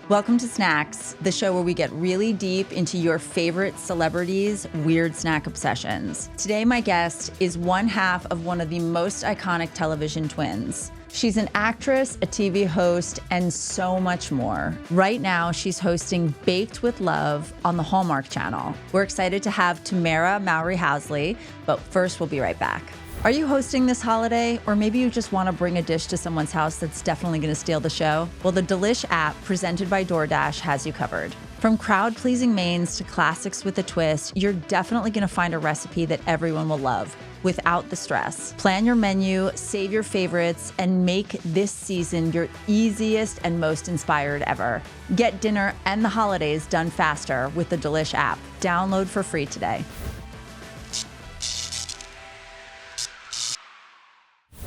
Welcome to Snacks, the show where we get really deep into your favorite celebrities' weird snack obsessions. Today, my guest is one half of one of the most iconic television twins. She's an actress, a TV host, and so much more. Right now, she's hosting Baked with Love on the Hallmark channel. We're excited to have Tamera Mowry-Housley, but first, we'll be right back. Are you hosting this holiday? Or maybe you just want to bring a dish to someone's house that's definitely going to steal the show? Well, the Delish app, presented by DoorDash, has you covered. From crowd-pleasing mains to classics with a twist, you're definitely going to find a recipe that everyone will love without the stress. Plan your menu, save your favorites, and make this season your easiest and most inspired ever. Get dinner and the holidays done faster with the Delish app. Download for free today.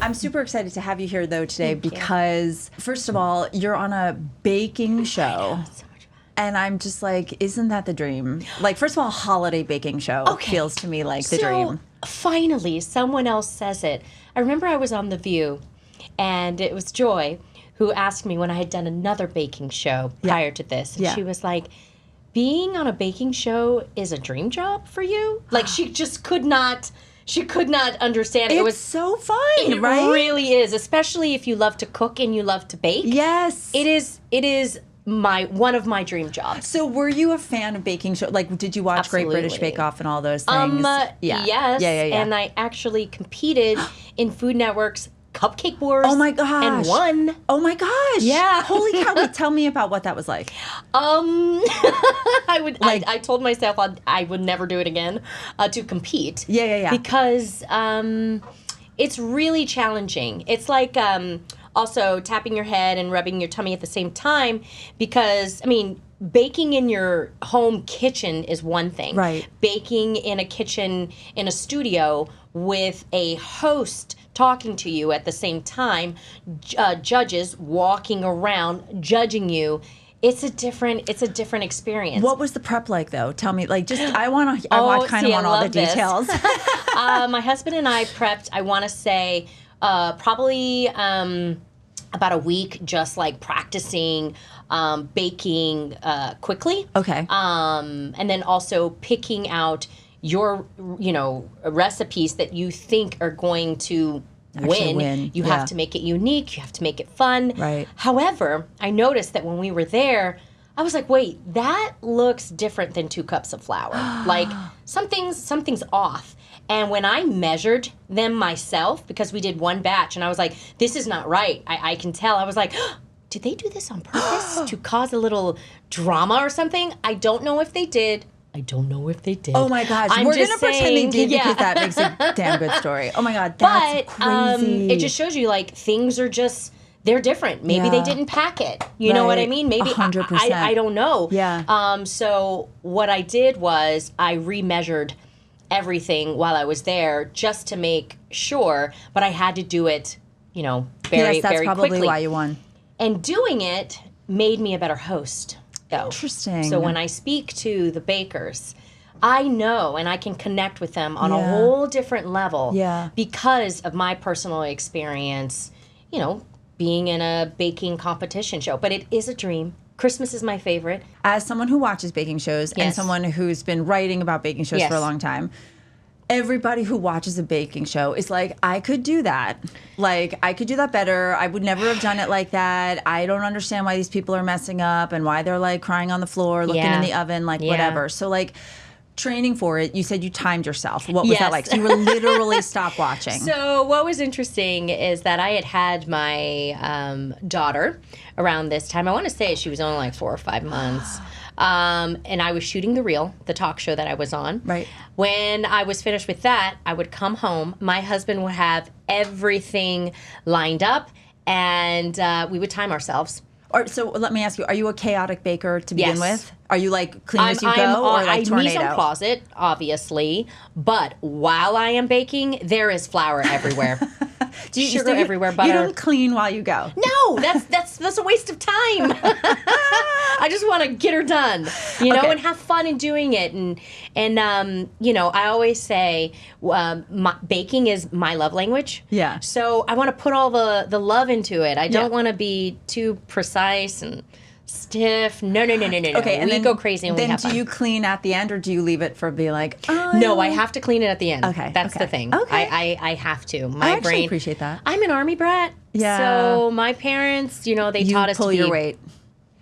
I'm super excited to have you here, though, today because, first of all, you're on a baking show. I know, it's so much fun. And I'm just like, isn't that the dream? Like, first of all, a holiday baking show feels to me like the dream. Finally, someone else says it. I remember I was on The View, and it was Joy who asked me when I had done another baking show prior to this. And she was like, being on a baking show is a dream job for you? Like, she just could not... She could not understand. It was so fun, right? It really is, especially if you love to cook and you love to bake. Yes. It is one of my dream jobs. So were you a fan of baking show? Like, did you watch Absolutely. Great British Bake Off and all those things? Yes. And I actually competed in Food Network's Cupcake Wars. Oh my gosh. And won. Oh my gosh. Yeah. Holy cow. Wait, tell me about what that was like. I told myself I would never do it again to compete. Yeah. Because it's really challenging. It's like also tapping your head and rubbing your tummy at the same time because, I mean, baking in your home kitchen is one thing. Right. Baking in a kitchen in a studio with a host talking to you at the same time, judges walking around judging you. It's a different experience. What was the prep like, though? Tell me, like, just I kind of want all the details. My husband and I prepped. I want to say probably about a week, just like practicing baking quickly. Okay. And then also picking out your recipes that you think are going to win. You have to make it unique. You have to make it fun. Right. However, I noticed that when we were there, I was like, wait, that looks different than 2 cups of flour. Like something's off. And when I measured them myself, because we did one batch, and I was like, this is not right. I can tell. I was like, did they do this on purpose to cause a little drama or something? I don't know if they did. Oh my gosh. We're going to pretend they did because that makes a damn good story. Oh my God, that's crazy. It just shows you like things are just, they're different. Maybe they didn't pack it. You know what I mean? Maybe 100%. I don't know. Yeah. So what I did was I remeasured everything while I was there just to make sure, but I had to do it, very, very quickly. That's probably why you won. And doing it made me a better host. Interesting. So when I speak to the bakers, I know and I can connect with them on a whole different level because of my personal experience, being in a baking competition show. But it is a dream. Christmas is my favorite. As someone who watches baking shows and someone who's been writing about baking shows for a long time, everybody who watches a baking show is like, I could do that. Like, I could do that better. I would never have done it like that. I don't understand why these people are messing up and why they're like crying on the floor, looking in the oven, like whatever. So like training for it, you said you timed yourself. What was that like? So you were literally stopwatching. So what was interesting is that I had my daughter around this time. I want to say she was only like 4 or 5 months. And I was shooting The Real, the talk show that I was on. Right. When I was finished with that, I would come home. My husband would have everything lined up, and we would time ourselves. So let me ask you, are you a chaotic baker to begin with? Are you like clean as you go or like tornado? I mise en closet, obviously, but while I am baking, there is flour everywhere. Sugar everywhere, butter. You don't clean while you go. No, that's a waste of time. I just want to get her done, and have fun in doing it. And I always say baking is my love language. Yeah. So I want to put all the love into it. I don't want to be too precise and stiff. No. Okay, and we then go crazy and we then have fun. do you clean at the end, or do you leave it for be like, oh, No, I have to clean it at the end. Okay, That's okay. the thing. Okay. I have to. I My actually brain. appreciate that. I'm an Army brat. Yeah. So my parents, they You taught us pull to be your weight.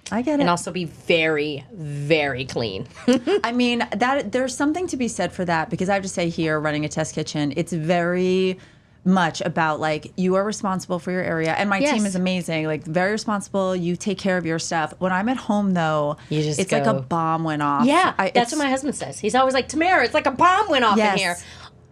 I get it. and also be very, very clean. I mean, that there's something to be said for that, because I have to say here, running a test kitchen, it's very much about like you are responsible for your area, and my team Yes. is amazing, like very responsible. You take care of your stuff. When I'm at home though, You just it's like a go. bomb went off. Yeah, that's it's what my husband says. He's always like, Tamera, it's like a bomb went off Yes. in here.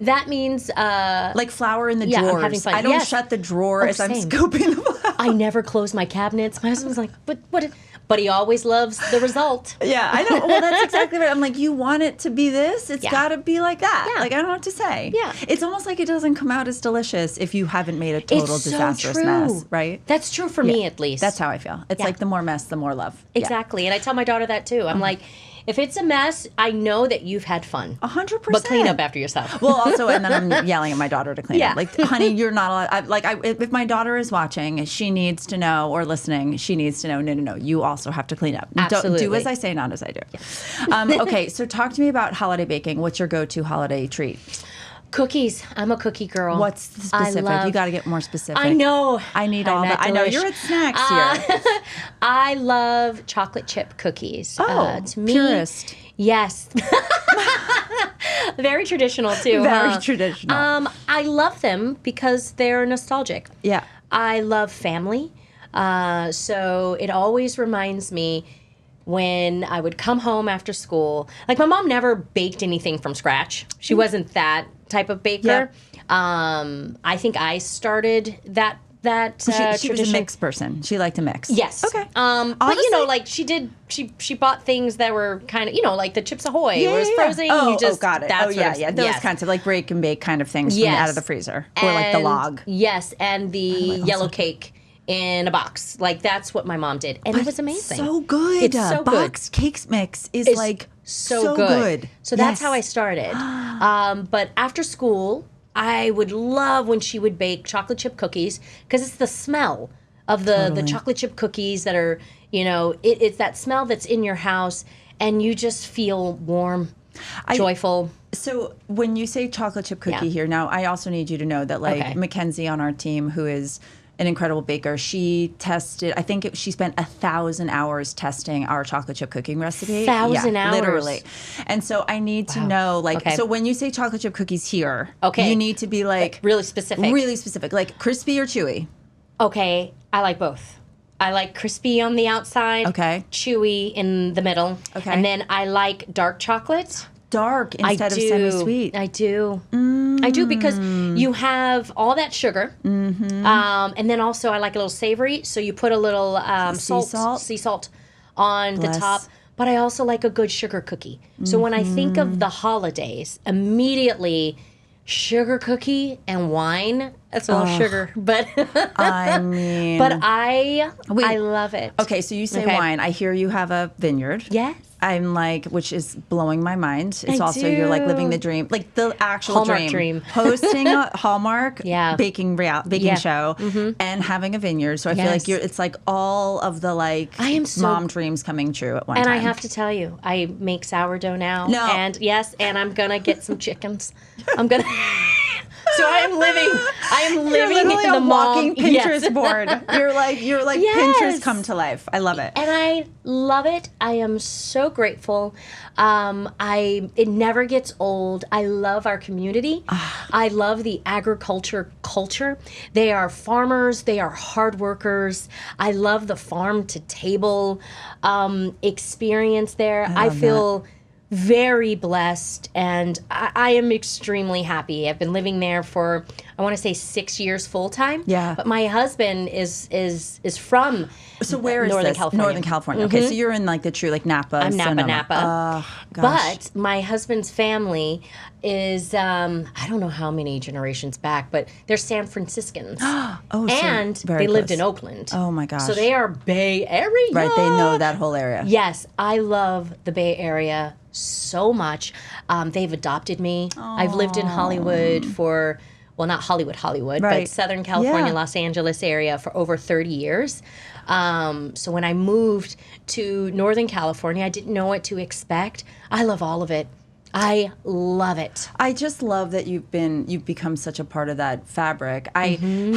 That means like flour in the Yeah, I'm drawers. having fun. I don't Yes. shut the drawer as I'm same. scooping the flour. I never close my cabinets. My husband's like, but what? But he always loves the result. Yeah, I know. Well, that's exactly right. I'm like, you want it to be this? It's Yeah. got to be like that. Yeah. Like, I don't know what to say. Yeah. It's almost like it doesn't come out as delicious if you haven't made a total It's so disastrous true. mess, right? That's true for me, at least. That's how I feel. It's Yeah. like the more mess, the more love. Yeah. Exactly. And I tell my daughter that too. I'm like, if it's a mess, I know that you've had fun. 100%. But clean up after yourself. Well, also, and then I'm yelling at my daughter to clean Yeah. up. Like, honey, you're not allowed. If my daughter is watching, she needs to know, or listening, she needs to know, no, you also have to clean up. Don't do Absolutely. as I say, not as I do. Okay, so talk to me about holiday baking. What's your go-to holiday treat? Cookies. I'm a cookie girl. What's the specific? love- You got to get more specific. I know. I need all I'm that. at I know Delish. you're at snacks here. I love chocolate chip cookies. Oh, to me, purist. Yes. Very traditional too. Very huh? traditional. I love them because they're nostalgic. Yeah. I love family. So it always reminds me when I would come home after school. Like, my mom never baked anything from scratch. She wasn't that type of baker. I think I started that She was a tradition. mix person. She liked to mix. Yes. Okay. But Honestly- like she bought things that were kind of, like the Chips Ahoy. Yeah, It was yeah. frozen. You just got it. That's yeah. what Those yes. kinds of like break and bake kind of things from Yes. out of the freezer, or like the And- log. Yes, and the yellow cake in a box. Like, that's what my mom did, and it was amazing. So good. It's so good. Box cakes mix is It's like so good. So that's how I started. But after school, I would love when she would bake chocolate chip cookies, because it's the smell of the chocolate chip cookies that are, it's that smell that's in your house, and you just feel warm, joyful. So when you say chocolate chip cookie Yeah. here, now I also need you to know that like Okay. Mackenzie on our team, who is an incredible baker, she tested, I think she spent 1,000 hours testing our chocolate chip cooking recipe. 1,000 hours? Literally. And so I need to know, like, Okay. so when you say chocolate chip cookies here, Okay. you need to be like Really specific. really specific, like crispy or chewy. Okay, I like both. I like crispy on the outside, Okay. chewy in the middle, Okay. and then I like dark chocolate. Dark instead I of do. semi-sweet. I do. I do, because you have all that sugar, and then also I like a little savory. So you put a little sea salt on Bless. the top. But I also like a good sugar cookie. So when I think of the holidays, immediately sugar cookie and wine. That's a lot of sugar, but I mean, but I love it. okay, so you say Okay. wine. I hear you have a vineyard. Yes. I'm like, which is blowing my mind. It's I also you're like living do. the dream, like the actual Hallmark dream. hosting a Hallmark Yeah. baking Yeah. show and having a vineyard. So I feel like Yes. it's like all of the like I am so- mom dreams coming true at one And time. I have to tell you, I make sourdough now. No. And yes, and I'm gonna get some chickens. I'm gonna. So I am living You're literally in the a walking mom. Yes. Pinterest board. You're like Yes. Pinterest come to life. I love it. And I love it. I am so grateful. It never gets old. I love our community. I love the agriculture culture. They are farmers. They are hard workers. I love the farm to table experience there. I feel very blessed, and I am extremely happy. I've been living there for, I want to say, 6 years full time. Yeah. But my husband is from So where is Northern this? California. Northern California. Okay, so you're in like the true like Napa. I'm Sonoma. Napa. Gosh. But my husband's family is, I don't know how many generations back, but they're San Franciscans. Oh, so and very they lived close. in Oakland. Oh my gosh. So they are Bay Area. Right, they know that whole area. Yes, I love the Bay Area so much. They've adopted me. I've lived in Hollywood for well, not Hollywood, Right. but Southern California, Yeah. Los Angeles area for over 30 years. So when I moved to Northern California, I didn't know what to expect. I love all of it. I love it. I just love that you've become such a part of that fabric. I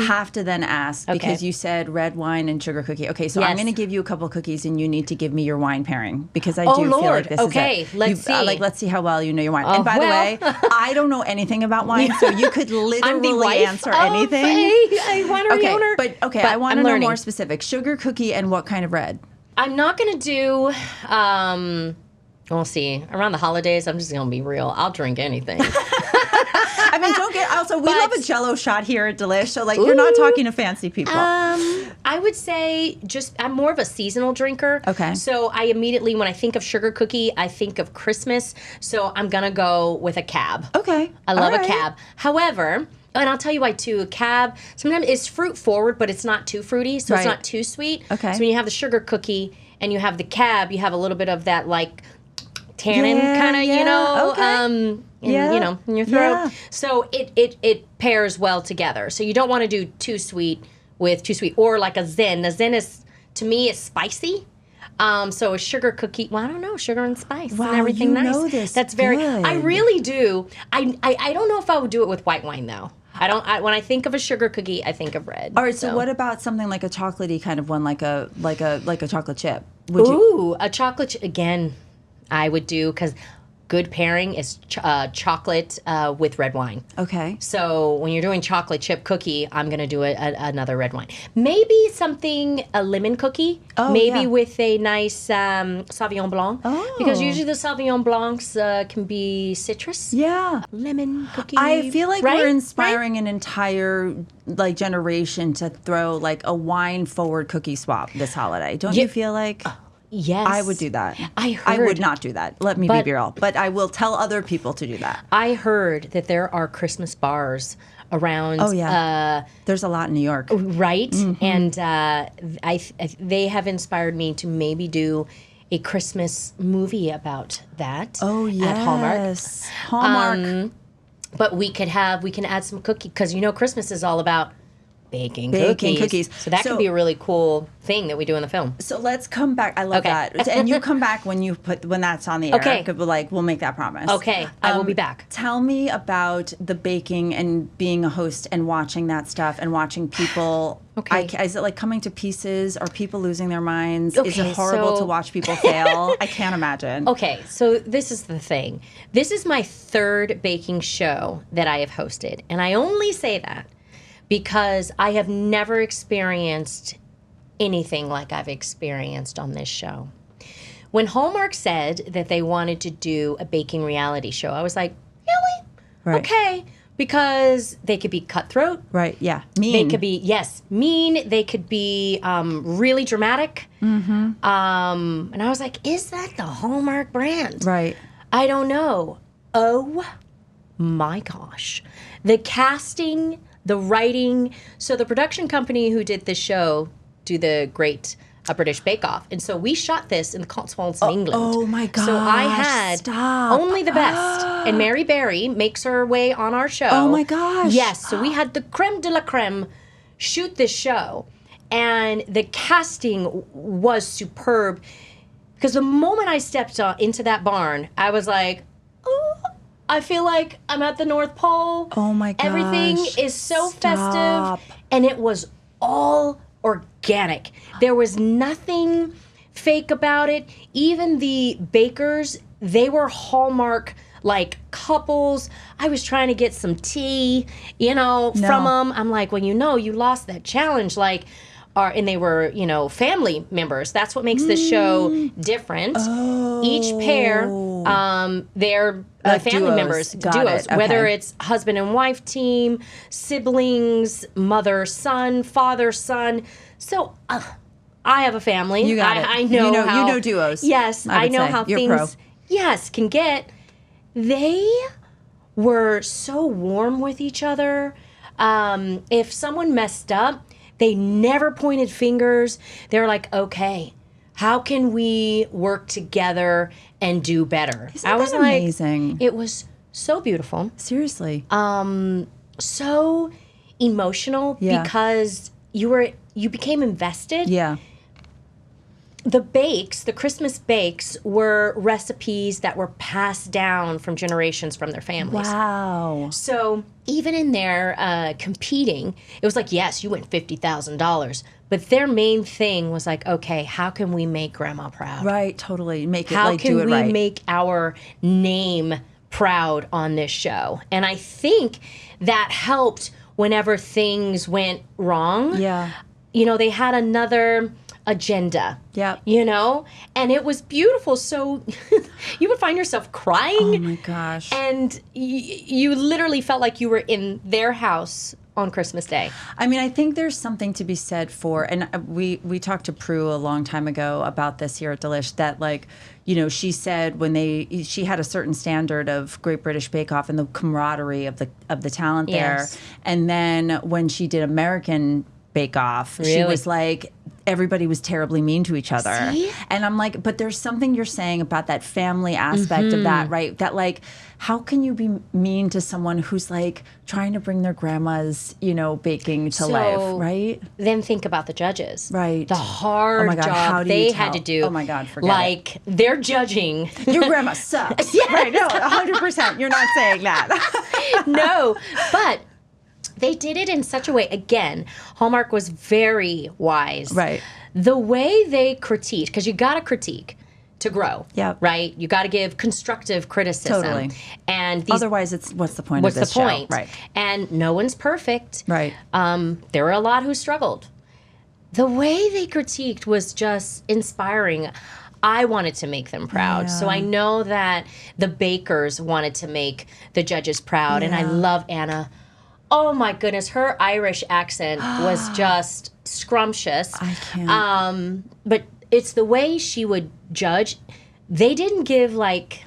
have to then ask, because you said red wine and sugar cookie. Okay, so I'm Yes. going to give you a couple cookies and you need to give me your wine pairing, because I Oh, do feel Lord. like this Okay, is it. let's see. Let's see how well you know your wine. and by well. the way, I don't know anything about wine, so you could I'm the literally wife answer of anything. a winery Okay, owner. but I want to I'm know learning. more specific. Sugar cookie and what kind of red? I'm not going to do, we'll see. Around the holidays, I'm just going to be real. I'll drink anything. I mean, don't get. Also, we But- love a Jello shot here at Delish. So, like, you're not talking to fancy people. I would say I'm more of a seasonal drinker. Okay. So I immediately, when I think of sugar cookie, I think of Christmas. So I'm going to go with a cab. Okay. I love All a right. cab. However, and I'll tell you why too, a cab, sometimes it's fruit forward, but it's not too fruity, so Right. it's not too sweet. Okay. So when you have the sugar cookie and you have the cab, you have a little bit of that like tannin Yeah, kind of, yeah, you know, okay. Yeah. you know, in your throat. Yeah. So it pairs well together. So you don't want to do too sweet with too sweet, or like a Zen. A Zen is, to me, is spicy. So a sugar cookie, well, I don't know, sugar and spice Wow, and everything you nice. know this That's very, good. I really do. I don't know if I would do it with white wine though. When I think of a sugar cookie, I think of red. All right. So, what about something like a chocolatey kind of one, like a chocolate chip? Would you? Ooh, a chocolate again. I would do, because good pairing is chocolate with red wine. Okay. So when you're doing chocolate chip cookie, I'm going to do another red wine. Maybe a lemon cookie. Oh, maybe yeah. with a nice Sauvignon Blanc. Oh. Because usually the Sauvignon Blancs can be citrus. Yeah. Lemon cookie. I feel like right? we're inspiring an entire generation to throw like a wine forward cookie swap this holiday. Don't you feel like? Yes. I would do that. I I would heard- not do that. Let me But- be real. But I will tell other people to do that. I heard that there are Christmas bars around. Oh yeah. There's a lot in New York. Right, Mm-hmm. and they have inspired me to maybe do a Christmas movie about that. Oh at Hallmark. yes. Hallmark. But we can add some cookie, because Christmas is all about baking cookies. So that So- could be a really cool thing that we do in the film. So let's come back. I love Okay. that. And you come back when that's on the air. Okay. We'll make that promise. Okay, I will be back. Tell me about the baking and being a host and watching that stuff and watching people. Okay. Is it like coming to pieces? Are people losing their minds? Is Okay, it horrible so- to watch people fail? I can't imagine. Okay, so this is the thing. This is my third baking show that I have hosted, and I only say that because I have never experienced anything like I've experienced on this show. When Hallmark said that they wanted to do a baking reality show, I was like, really? Right. Okay. Because they could be cutthroat. Right. Yeah. Mean. They could be, yes, mean. They could be really dramatic. Mm-hmm. And I was like, is that the Hallmark brand? Right. I don't know. Oh my gosh. The casting, the writing. So the production company who did this show do the Great British Bake Off. And so we shot this in the Cotswolds in England. Oh my gosh. So I had Stop. only the best. And Mary Berry makes her way on our show. Oh my gosh. Yes. So we had the creme de la creme shoot this show. And the casting was superb. Because the moment I stepped into that barn, I was like, oh, I feel like I'm at the North Pole. Oh my gosh. Everything is so Stop. festive. And it was all organic. There was nothing fake about it. Even the bakers, they were Hallmark like couples. I was trying to get some tea, from them. I'm like, well, you lost that challenge. Like, and they were, family members. That's what makes this show different. Oh. Each pair, they're Like family duos. members, Got duos. it. Whether Okay. it's husband and wife team, siblings, mother, son, father, son. So I have a family. You got it. I know You know- how, you know duos, Yes, I I would know say. how You're things. pro. Yes, can get. They were so warm with each other. If someone messed up, they never pointed fingers. They were like, okay, how can we work together and do better? Isn't I was that like, amazing? it was so beautiful. Seriously. so emotional because you became invested. Yeah. The Christmas bakes were recipes that were passed down from generations from their families. Wow. So even in their competing, it was like, yes, you win $50,000. But their main thing was like, okay, how can we make Grandma proud? Right, totally. Make it How like can do it we right. make our name proud on this show? And I think that helped whenever things went wrong. Yeah. You know, they had another agenda. Yeah. You know? And it was beautiful. So you would find yourself crying. Oh my gosh. And you literally felt like you were in their house on Christmas Day. I mean, I think there's something to be said for, and we talked to Prue a long time ago about this here at Delish, that like, you know, she said she had a certain standard of Great British Bake Off and the camaraderie of the talent there. And then when she did American Bake Off, she was like, everybody was terribly mean to each other. See? And I'm like, but there's something you're saying about that family aspect of that, right? That like, how can you be mean to someone who's like trying to bring their grandma's, you know, baking to life, right? Then think about the judges. Right. The hard job they had to do. Oh my God, forget like, it. they're judging. Your grandma sucks. Yes. Right, no, 100%. You're not saying that. No, but they did it in such a way. Again, Hallmark was very wise. Right. The way they critiqued, because you got to critique to grow. Yep. Right? You got to give constructive criticism. Totally. And otherwise, it's what's the point of this show? What's the point? Right. And no one's perfect. Right. There were a lot who struggled. The way they critiqued was just inspiring. I wanted to make them proud. So I know that the bakers wanted to make the judges proud. And I love Anna. Oh my goodness, her Irish accent was just scrumptious. I can't. But it's the way she would judge. They didn't give like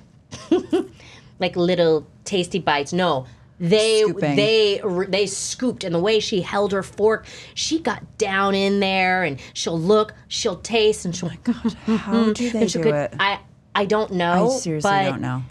like little tasty bites. No, they scooped. And the way she held her fork, she got down in there, and she'll look, she'll taste, and she'll. Oh my God, how do they do it? I don't know. I seriously don't know.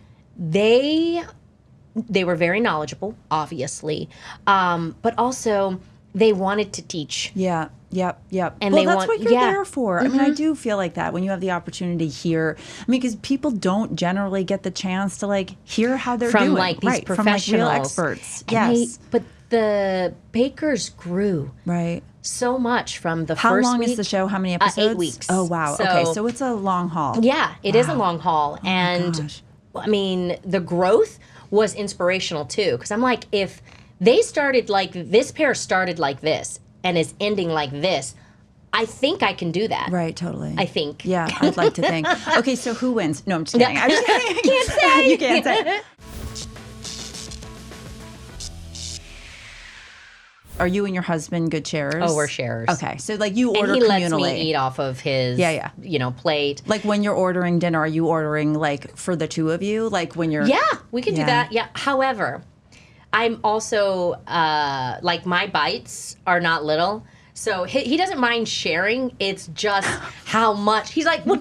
They were very knowledgeable, obviously, but also they wanted to teach. Yeah. Yep. And well, that's what you're there for. Mm-hmm. I mean, I do feel like that when you have the opportunity here. I mean, because people don't generally get the chance to like hear how they're doing. From like these professionals. From like real experts. And Yes. but the bakers grew. Right. So much from the How first long week. is the show? How many episodes? 8 weeks. Oh, wow. So, okay, so it's a long haul. Yeah, it is a long haul. Oh and gosh. I mean, the growth was inspirational too. Because I'm like, if they started like this pair started like this and is ending like this, I think I can do that. Right, totally. I think. Yeah, I'd like to think. Okay, so who wins? No, I'm just kidding. I'm just kidding. Can't say. You can't say. Are you and your husband good sharers? Oh, we're sharers. Okay, so like you order and he lets communally. me eat off of his, plate. Like when you're ordering dinner, are you ordering like for the two of you? Like when you're... Yeah, we can do that. Yeah. However, I'm also, like my bites are not little. So he doesn't mind sharing. It's just how much. He's like, well,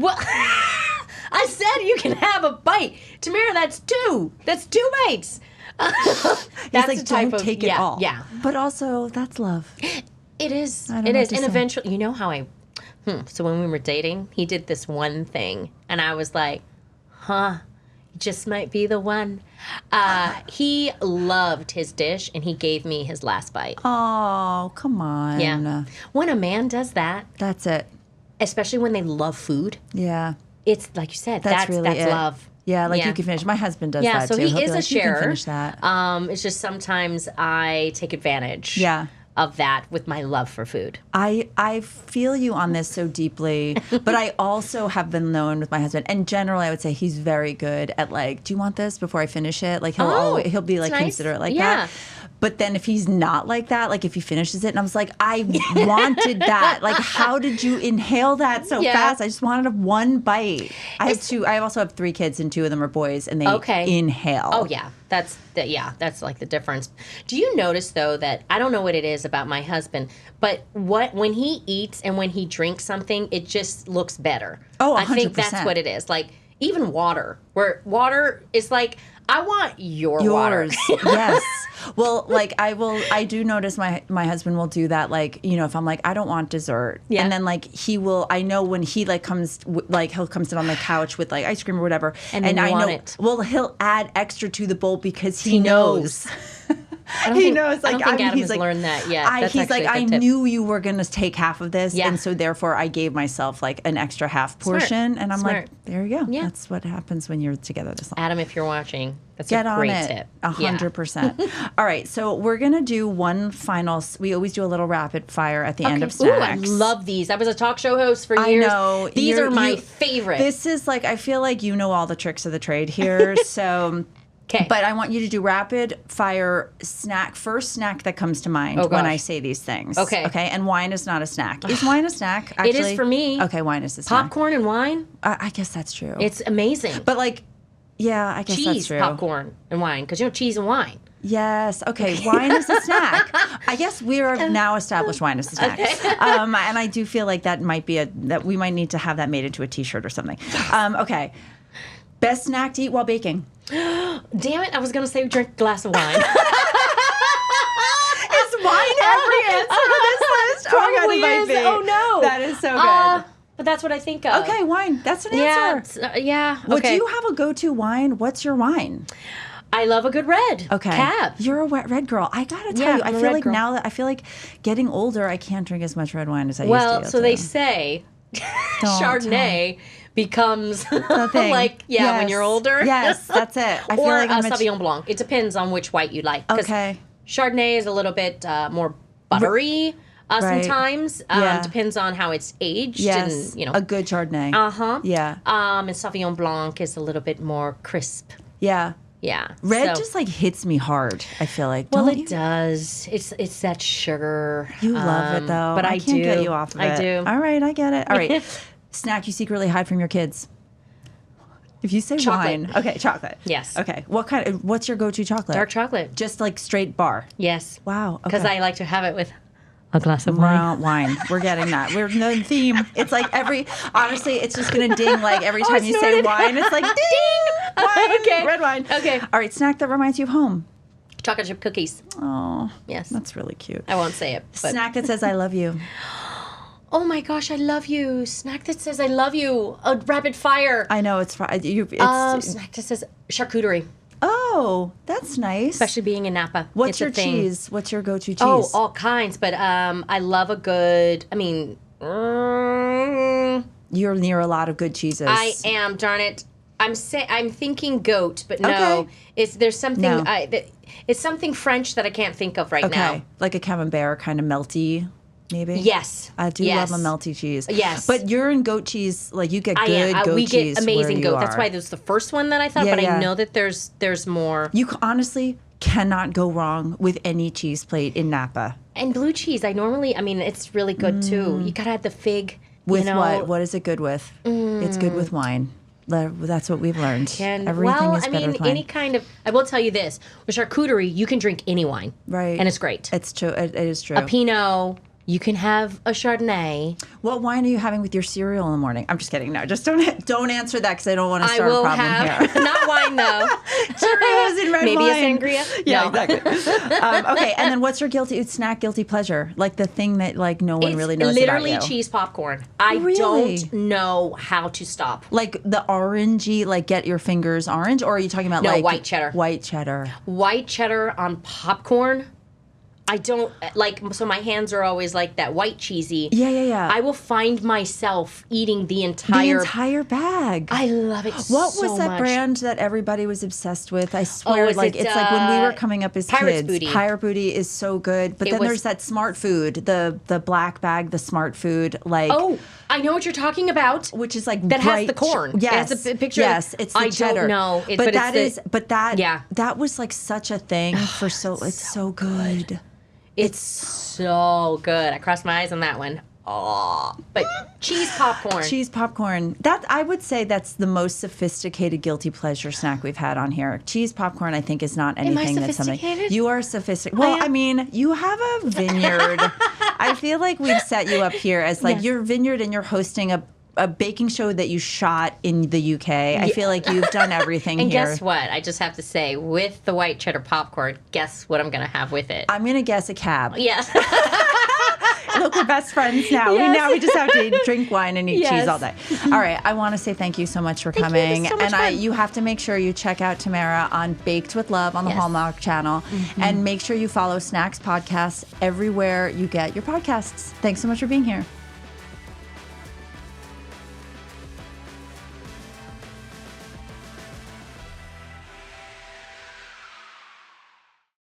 I said you can have a bite. Tamera, that's two. That's two bites. That's He's like, the type don't of, take it all. Yeah. But also, that's love. It is. I don't It know is. what to And say. eventually, you know how so when we were dating, he did this one thing. And I was like, just might be the one. He loved his dish, and he gave me his last bite. Oh, come on. Yeah. When a man does that, That's it. especially when they love food, Yeah. it's like you said, That's really it. love. Yeah, like you can finish. My husband does that so too. he He'll is be a like, you can sharer. finish that. It's just sometimes I take advantage of that with my love for food. I feel you on this so deeply, but I also have been known with my husband, and generally I would say he's very good at like, do you want this before I finish it? Like he'll be like nice. considerate like Yeah. that. But then if he's not like that, like if he finishes it and I was like, I wanted that. Like, how did you inhale that so fast? I just wanted one bite. I also have 3 kids and 2 of them are boys, and they inhale. Oh yeah. That's like the difference. Do you notice though that I don't know what it is about my husband, but when he eats and when he drinks something, it just looks better. Oh, 100%. I think that's what it is. Like even water, where water is like I want water. Yours. Yes. Well, like I do notice my husband will do that. Like, you know, if I'm like, I don't want dessert. Yeah. And then like I know when he like comes, like he'll come sit on the couch with like ice cream or whatever. And then I you want know, it. well, he'll add extra to the bowl because he knows. I don't think Adam has learned that yet. He's like, I knew you were going to take half of this. Yeah. And so therefore I gave myself like an extra half portion. And I'm like, there you go. Yeah. That's what happens when you're together this long. Adam, if you're watching, that's Get a on great it. tip. 100%. All right. So we're going to do one final, we always do a little rapid fire at the end of Ooh, I snacks. love these. I was a talk show host for years. I know. These are my favorite. This is like, I feel like you know all the tricks of the trade here. So... Okay. But I want you to do rapid fire first snack that comes to mind when I say these things. Okay. Okay. And wine is not a snack. Is wine a snack? Actually? It is for me. Okay, wine is a snack. Popcorn and wine? I guess that's true. It's amazing. But like, yeah, I guess that's cheese, true. popcorn, and wine. Because, you know, cheese and wine. Yes. Okay. Wine is a snack. I guess we are now established wine is a snack. Okay. And I do feel like that might be that we might need to have that made into a T-shirt or something. Okay. Best snack to eat while baking. Damn it! I was gonna say drink a glass of wine. Is wine every answer to this list? Oh my God, it might be. Oh no, that is so good. But that's what I think of. Okay, wine. That's an Yeah, answer. yeah. Well, Okay. do you have a go-to wine? What's your wine? I love a good red. Okay. Cab. You're a red girl. I gotta tell Yeah, you, I I'm a feel red like girl. now that I feel like getting older, I can't drink as much red wine as I used to. Well, so they say Don't Chardonnay becomes The thing. like when Yes. you're older. Yes, that's it. I feel Or like I'm a Sauvignon Blanc. It depends on which white you like. 'Cause Okay. Chardonnay is a little bit more buttery Right. sometimes. Yeah. Depends on how it's aged. Yes, And, you know. a good Chardonnay. Uh-huh. Yeah, And Sauvignon Blanc is a little bit more crisp. yeah. Yeah. Red So- just like hits me hard. I feel like. Well, Don't it you? does. It's that sugar. You love it though. But I can't do. get you off of it. I do. All right, I get it. All right. Snack you secretly hide from your kids. If you say Chocolate. wine, okay, chocolate. Yes. Okay. What's your go-to chocolate? Dark chocolate. Just like straight bar. Yes. Wow. Because okay. I like to have it with a glass of Wine. We're getting that. We're no theme. It's like honestly, it's just gonna ding like every time you say snorted. wine. It's like ding. Wine. Okay. Red wine. Okay. All right. Snack that reminds you of home. Chocolate chip cookies. Oh, Yes. that's really cute. I won't say it. But. Snack that says I love you. Oh my gosh, I love you. Snack that says I love you. A rapid fire. I know it's snack Snack that says charcuterie. Oh, that's nice. Especially being in Napa. What's It's your a thing. cheese? What's your go-to cheese? Oh, all kinds. But I love a good, You're near a lot of good cheeses. I am, darn it. I'm thinking goat, but no. Okay. There's something No. it's something French that I can't think of right now. Okay, like a camembert, kind of melty, maybe. Yes. I do Yes. love a melty cheese. Yes. but you're in goat cheese. Like you get I good am. goat We cheese. get amazing where you goat. That's are. why this was the first one that I thought, Yeah, but yeah. I know that there's more. You honestly cannot go wrong with any cheese plate in Napa. And blue cheese, it's really good too. You gotta have the fig. With you know, what? What is it good with? It's good with wine. That's what we've learned. And Everything is better with wine. any kind of. I will tell you this: with charcuterie, you can drink any wine, Right. And it's great. It's true. It is true. A Pinot. You can have a Chardonnay. What wine are you having with your cereal in the morning? I'm just kidding. No, just don't answer that because I don't want to I start a will problem have here. not wine though. Cheerios and red Maybe wine. a sangria. Yeah, No. exactly. Okay, and then what's your guilty pleasure? Like the thing that like no one It's really knows literally about you. cheese popcorn. I Really? don't know how to stop. Like the orangey, like get your fingers orange, or are you talking about No, like white cheddar. White cheddar. White cheddar on popcorn. I don't like, so my hands are always like that white cheesy. Yeah. I will find myself eating the The entire. entire bag. I love it What so was that much. brand that everybody was obsessed with? I swear, is like it, it's like when we were coming up as Pirate's kids. Booty. Pirate Booty is so good. But It then was- there's that Smart Food, the black bag, the Smart Food, like Oh, I know what you're talking about. which is like That has bright the corn. It Yes, has a picture. Yes, it's the I cheddar. don't know. but that is, Yeah. that was like such a thing for so. It's so good. It's so good. I crossed my eyes on that one. Oh, but cheese popcorn. Cheese popcorn. That I would say that's the most sophisticated guilty pleasure snack we've had on here. Cheese popcorn, I think, is not anything that's something. sophisticated? You are sophisticated. Well, I mean, you have a vineyard. I feel like we've set you up here as like Yes. your vineyard, and you're hosting a baking show that you shot in the UK. I feel like you've done everything And here. guess what? I just have to say, with the white cheddar popcorn, guess what I'm going to have with it? I'm going to guess a cab. Yes. Look, we're best friends now. Yes. We just have to drink wine and eat Yes. cheese all day. All right. I want to say thank you so much for Thank you. coming. It was so much And fun. you have to make sure you check out Tamera on Baked with Love on the Yes. Hallmark channel. And make sure you follow Snacks Podcast everywhere you get your podcasts. Thanks so much for being here.